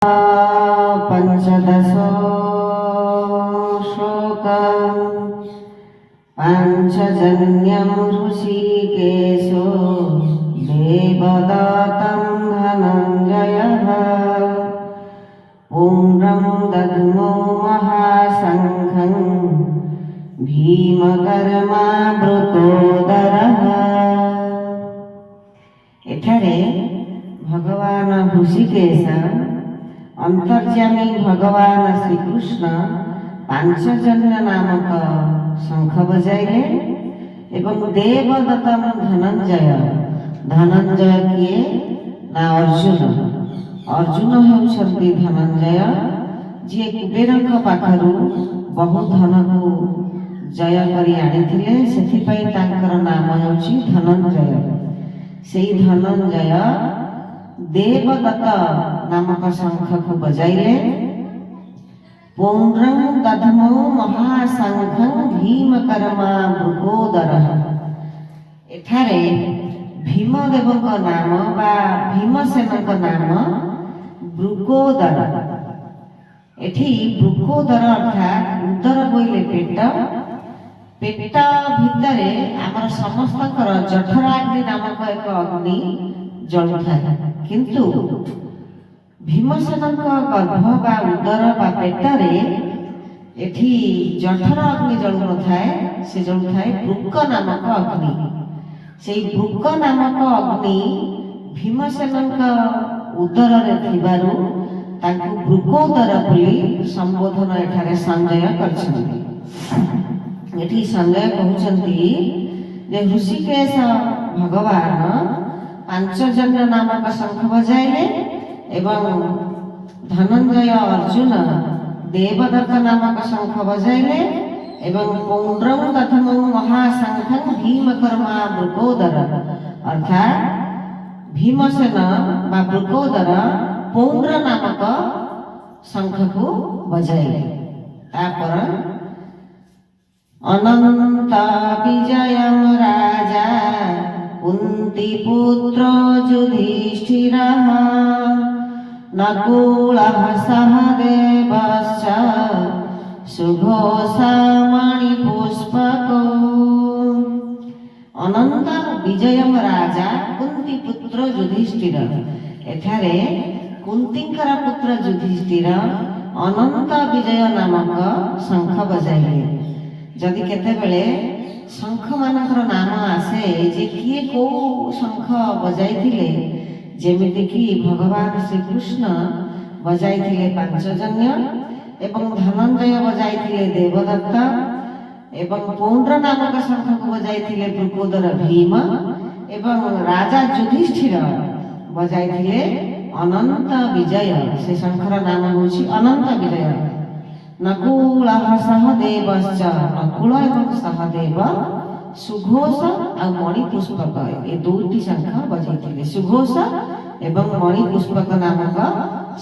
पंचदशोऽशोक पाञ्चजन्यं ऋषिकेशो देवदत्तं धनञ्जयः पुण्ड्रं दद्मो महाशङ्खं भीमकर्मा वृकोदरः। एठारे भगवान ऋषिकेश अंतर्यामी भगवान श्रीकृष्ण पांचजन्य नामक शंख बजाइले एवं देवदत्तम धनंजय किए ना अर्जुन होउछंती धनंजय जी कुबेरक पाखरु बहु धन को जय करी आनिथिले सेथिपई तांकर नाम होउछि धनंजय। सेई धनंजय देवदत्त नामक शंख को बजाइले पुण्ड्रं दध्मो महाशंखं भीमकर्मा वृकोदरः। एठारे भीमदेवक नाम बा भीमसेनक नाम वृकोदर। एठी वृकोदर अर्थात उदर बोइले पेट भितरे आमर समस्तकर जठराग्नि नामक एक अग्नि जलुଥାଏ, किंतु भीमसेनक गर्भ बा उदर बा पेटरे एठी जठर अग्नि जलु नଥାଏ, से जलुଥାଏ वृक नामक अग्नि। सेई वृक नामक अग्नि भीमसेनक उदर रे थिबारु तांकु वृकोदर बोली संबोधन एठारे संजय करछन्ति। एठी संजय कहउछन्ति जे ऋषिकेश भगवान पांचजन्य नामक शंख बजाइले एवं धनंजय अर्जुन देवदत्त नामक शंख बजाइले एवं पुण्ड्रं दध्मो महाशंखं भीमकर्मा वृकोदर अर्थात भीमसेन बा वृकोदर पुण्ड्र नामक शंख को बजाइले। तापर अनंत विजयं राजा कुन्तीपुत्र युधिष्ठिरः नकुलः सहदेवश्च सुघोषा मणिपुष्पकौ। अनंत विजयं राजा कुन्तीपुत्र युधिष्ठिर। एठारे कुंतींकर पुत्र युधिष्ठिर अनंत विजय नामक शंख बजाइले। जदि केतेबेले शंख मानकर नाम आसे जे किए को शंख बजाइथिले, जेमिति कि भगवान श्रीकृष्ण बजाइथिले पांचजन्य एवं धनंजय बजाइथिले देवदत्त एवं पुण्ड्र नामक शंख को बजाइथिले वृकोदर भीम एवं राजा युधिष्ठिर बजाइथिले अनंत विजय। से शंखर नाम होछि अनंत विजय। नकुलः सहदेवश्च नकुल एवं सहदेव सुघोष और मणिपुष्पक ये दुईटी शंख बजाइथिले। सुघोष एवं मणिपुष्पक नामक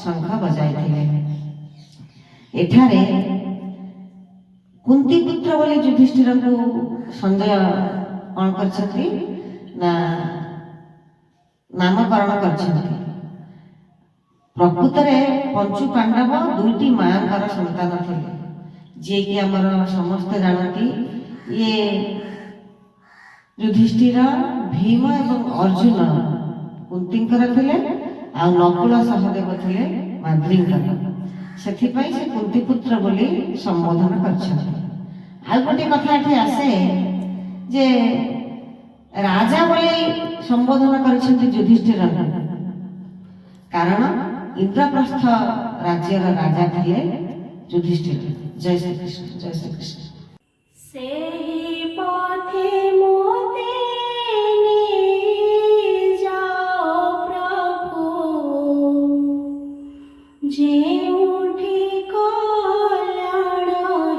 शंख बजाइथिले। एठारे कुंतीपुत्र बोली युधिष्ठिर को संजय कौन करछथि ना नामकरण करछथि। प्रकृतरे पंचु पांडव दुईटी मांकर संतान थिले, जे कि हमर समस्त जानती ये युधिष्ठिर भीम एवं अर्जुन कुंतींकर थिले आ नकुल सहदेव थिले माद्रींकर। सेथिपई से कुंतीपुत्र बोली संबोधन करछथि। आ गोटे कथा एठी आसे जे राजा बोली संबोधन करछथि युधिष्ठिर, कारण इंद्रप्रस्थ राज्यर राजा थिले युधिष्ठिर। जय श्री कृष्ण, जय श्री कृष्ण। सेहि पथे मोते निज प्रभु जेउठी कल्याण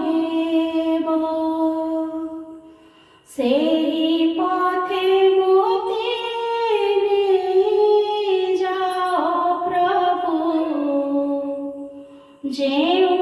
हेब। सेहि पथे मोते निज प्रभु जेउ